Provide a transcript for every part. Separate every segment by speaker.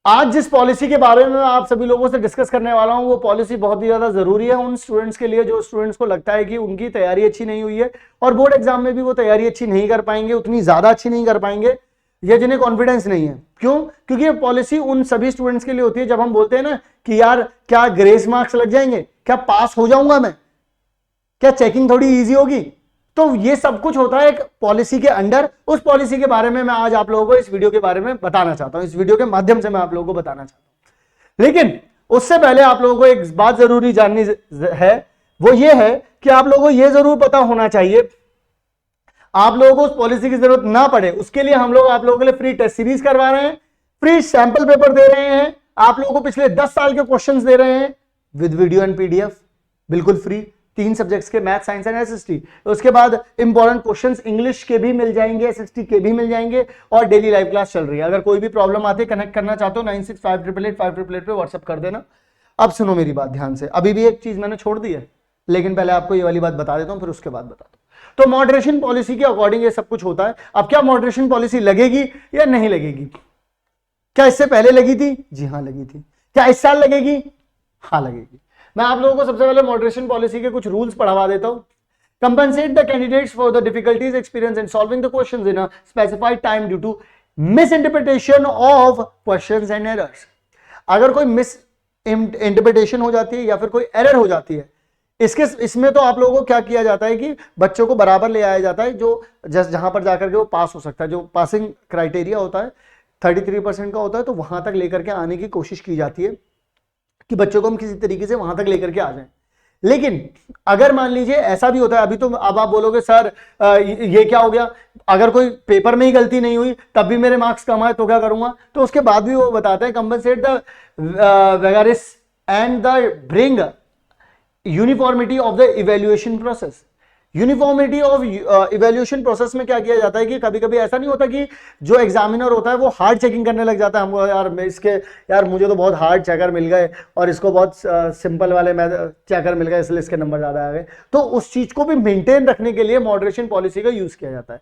Speaker 1: आज जिस पॉलिसी के बारे में आप सभी लोगों से डिस्कस करने वाला हूं वो पॉलिसी बहुत ही ज्यादा जरूरी है उन स्टूडेंट्स के लिए जो स्टूडेंट्स को लगता है कि उनकी तैयारी अच्छी नहीं हुई है और बोर्ड एग्जाम में भी वो तैयारी अच्छी नहीं कर पाएंगे, उतनी ज्यादा अच्छी नहीं कर पाएंगे, या जिन्हें कॉन्फिडेंस नहीं है। क्यों? क्योंकि ये पॉलिसी उन सभी स्टूडेंट्स के लिए होती है जब हम बोलते हैं ना कि यार क्या ग्रेस मार्क्स लग जाएंगे, क्या पास हो जाऊंगा मैं, क्या चेकिंग थोड़ी ईजी होगी। तो ये सब कुछ होता है एक पॉलिसी के अंडर। उस पॉलिसी के बारे में मैं आज आप लोगों को इस वीडियो के बारे में बताना चाहता हूं, इस वीडियो के माध्यम से मैं आप लोगों को बताना चाहता हूं। लेकिन उससे पहले आप लोगों को एक बात जरूरी जाननी है, वो ये है कि आप लोगों को ये जरूर पता होना चाहिए, आप लोगों को उस पॉलिसी की जरूरत ना पड़े उसके लिए हम लोग आप लोगों के लिए फ्री टेस्ट सीरीज करवा रहे हैं, फ्री सैंपल पेपर दे रहे हैं, आप लोगों को पिछले 10 साल के क्वेश्चंस दे रहे हैं विद वीडियो एंड पीडीएफ, बिल्कुल फ्री। 3 सब्जेक्ट्स के, मैथ, साइंस एंड एसएसटी। उसके बाद इंपॉर्टेंट क्वेश्चंस इंग्लिश के भी मिल जाएंगे, एसएसटी के भी मिल जाएंगे, और डेली लाइव क्लास चल रही है। अगर कोई भी प्रॉब्लम आती है, कनेक्ट करना चाहते हो 9658885888 पे व्हाट्सएप कर देना। अब सुनो मेरी बात ध्यान से, अभी भी एक चीज मैंने छोड़ दी है, लेकिन पहले आपको ये वाली बात बता देता हूं, फिर उसके बाद बता दो। तो मॉडरेशन पॉलिसी के अकॉर्डिंग ये सब कुछ होता है। अब क्या मॉडरेशन पॉलिसी लगेगी या नहीं लगेगी? क्या इससे पहले लगी थी? जी हाँ लगी थी। क्या इस साल लगेगी? हाँ लगेगी। मैं आप लोगों को सबसे पहले मॉडरेशन पॉलिसी के कुछ रूल्स पढ़वा देता हूं। Compensate the candidates for the difficulties experience in solving the questions in a specified time due to misinterpretation of questions and errors. अगर कोई मिस इंटरप्रिटेशन हो जाती है या फिर कोई एरर हो जाती है, इसमें तो आप लोगों को क्या किया जाता है कि बच्चों को बराबर ले आया जाता है, जो जहां पर जाकर के वो पास हो सकता है, जो पासिंग क्राइटेरिया होता है 33% का होता है, तो वहां तक लेकर के आने की कोशिश की जाती है कि बच्चों को हम किसी तरीके से वहां तक लेकर के आ जाएं। लेकिन अगर मान लीजिए ऐसा भी होता है, अभी तो अब आप बोलोगे सर ये क्या हो गया, अगर कोई पेपर में ही गलती नहीं हुई तब भी मेरे मार्क्स कम आए तो क्या करूंगा? तो उसके बाद भी वो बताते हैं compensate the vagaries and the bring uniformity of the evaluation process. Uniformity of evaluation process में क्या किया जाता है कि कभी कभी ऐसा नहीं होता कि जो एग्जामिनर होता है वो हार्ड चेकिंग करने लग जाता है, हमको यार मुझे तो बहुत हार्ड चेकर मिल गए और इसको बहुत सिंपल वाले चेकर मिल गए इसलिए इसके नंबर ज्यादा आ गए। तो उस चीज को भी मेंटेन रखने के लिए मॉडरेशन पॉलिसी का यूज किया जाता है।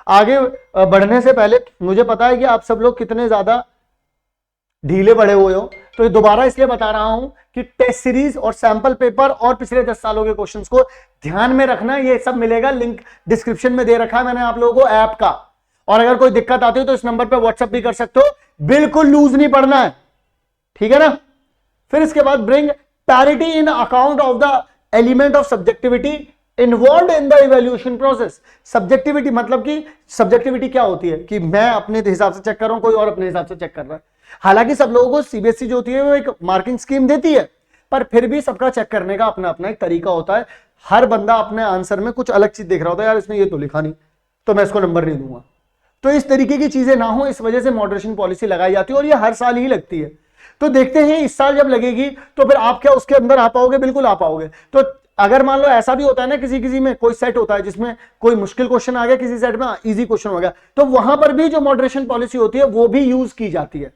Speaker 1: आगे बढ़ने से पहले मुझे पता है कि आप सब लोग कितने ज्यादा ढीले पड़े हुए हो, तो दोबारा इसलिए बता रहा हूं कि टेस्ट सीरीज और सैंपल पेपर और पिछले 10 सालों के क्वेश्चंस को ध्यान में रखना। ये सब मिलेगा, लिंक डिस्क्रिप्शन में दे रखा है मैंने आप लोगों को ऐप का, और अगर कोई दिक्कत आती हो तो इस नंबर पे व्हाट्सएप भी कर सकते हो, बिल्कुल लूज नहीं पढ़ना है, ठीक है ना। फिर इसके बाद bring parity in account of the element of subjectivity involve in the evaluation process. Subjectivity मतलब कि सब्जेक्टिविटी क्या होती है कि मैं अपने हिसाब से चेक कर रहा हूं, कोई और अपने हिसाब से चेक कर रहा है। हालांकि सब लोगों को सीबीएसई जो होती है वो एक मार्किंग स्कीम देती है, पर फिर भी सबका चेक करने का अपना अपना एक तरीका होता है। हर बंदा अपने आंसर में कुछ अलग चीज देख रहा होता है, यार इसने ये तो लिखा नहीं तो मैं इसको नंबर नहीं दूंगा। तो इस तरीके की चीजें ना हो, इस वजह से मॉडरेशन पॉलिसी लगाई जाती है और ये हर साल ही लगती है। तो देखते हैं इस साल जब लगेगी तो फिर आप क्या उसके अंदर आ पाओगे? बिल्कुल आ पाओगे। तो अगर मान लो ऐसा भी होता है ना, किसी में कोई सेट होता है जिसमें कोई मुश्किल क्वेश्चन आ गया, किसी सेट में इजी क्वेश्चन हो गया, तो वहां पर भी जो मॉडरेशन पॉलिसी होती है वो भी यूज की जाती है।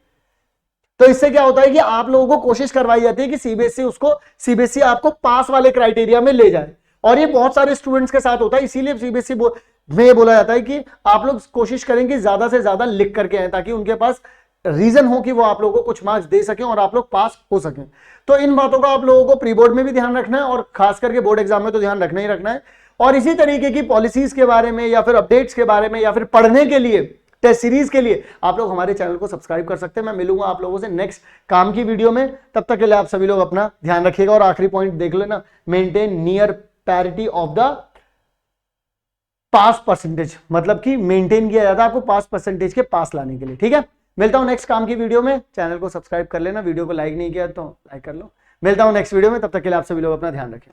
Speaker 1: तो इससे क्या होता है कि आप लोगों को कोशिश करवाई जाती है कि सीबीएसई आपको पास वाले क्राइटेरिया में ले जाए, और ये बहुत सारे स्टूडेंट्स के साथ होता है। इसीलिए सीबीएसई में बोला जाता है कि आप लोग कोशिश करेंगे ज्यादा से ज्यादा लिख करके आए, ताकि उनके पास रीजन हो कि वो आप लोगों को कुछ मार्क्स दे सकें और आप लोग पास हो सकें। तो इन बातों का आप लोगों को प्री बोर्ड में भी ध्यान रखना है, और खास करके बोर्ड एग्जाम में तो ध्यान रखना ही रखना है। और इसी तरीके की पॉलिसीज के बारे में या फिर अपडेट्स के बारे में या फिर पढ़ने के लिए, टेस्ट सीरीज के लिए आप लोग हमारे चैनल को सब्सक्राइब कर सकते हैं। मैं मिलूंगा आप लोगों से नेक्स्ट काम की वीडियो में, तब तक के लिए आप सभी लोग अपना ध्यान रखिएगा। और आखिरी पॉइंट देख लेना, maintain near parity of the pass percentage, मतलब कि मेंटेन किया जाता है आपको पास परसेंटेज के पास लाने के लिए, ठीक है। मिलता हूं नेक्स्ट काम की वीडियो में, चैनल को सब्सक्राइब कर लेना, वीडियो को लाइक नहीं किया तो लाइक कर लो। मिलता हूं नेक्स्ट वीडियो में, तब तक के लिए आप सभी लोग अपना ध्यान रखें।